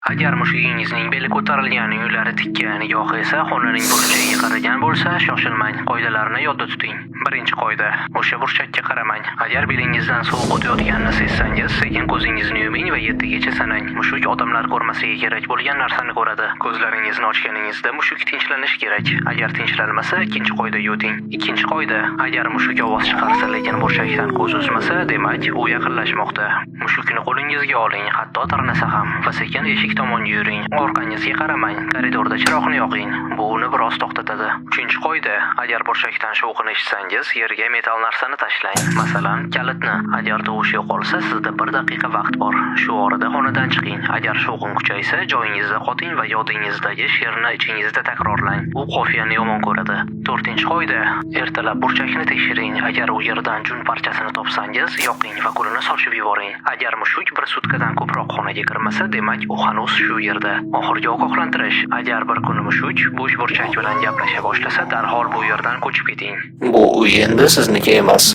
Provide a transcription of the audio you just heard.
Agar mushugingizning beli ko'tarilgan, yo'llari tikkan, gohi esa xonaning burchagiga qaragan bo'lsa, shoshilmang. Qoidalarni yodda tuting. Birinchi qoida: o'sha burchakka qaramang. Agar belingizdan sovuq o'tayotganini sezsangiz, sekin ko'zingizni yuming va 7 gacha sanang. Mushuk odamlar ko'rmasligi kerak bo'lgan narsani ko'radi. Ko'zlaringizni ochganingizda mushuk tinchlanishi kerak. Agar tinchlanmasa, ikkinchi qoidaga o'ting. Ikkinchi qoida: agar mushuk ovoz chiqarsa, lekin burchakdan ko'z uzmasa, demak, u yaqinlashmoqda. Mushukni qo'lingizga oling, hatto tirnasa ham, va sekin eshik tomonga yuring. Orqangizga qaramang. Koridorda chiroqni yoqing. Bu uni biroz to'xtatadi. Uchinchi qoida: agar burchakdan shovqin eshitsangiz, yerga metal narsani tashlang. Masalan, kalitni. Agar tovush yo'qolsa, sizda 1 daqiqa vaqt bor. Shu orada xonadan chiqing. Agar shovqin kuchaysa, joyingizda qoting va yodingizdagi she'rni ichingizda takrorlang. U qofiyani yomon ko'radi. 4-qoida: ertalab burchakni tekshiring. Agar u yerdan jun parchasini topsangiz, yoqing va qo'lini sochib yuboring. Agar mushuk 1 sutkadan ko'proq xonaga kirmasa, demak, u hanuz shu yerda. Oxirgi ogohlantirish: agar bir kuni mushuk bo'sh burchak bilan gaplasha boshlasa, darhol bu yerdan ko'chib keting. Bu uy endi sizniki emas.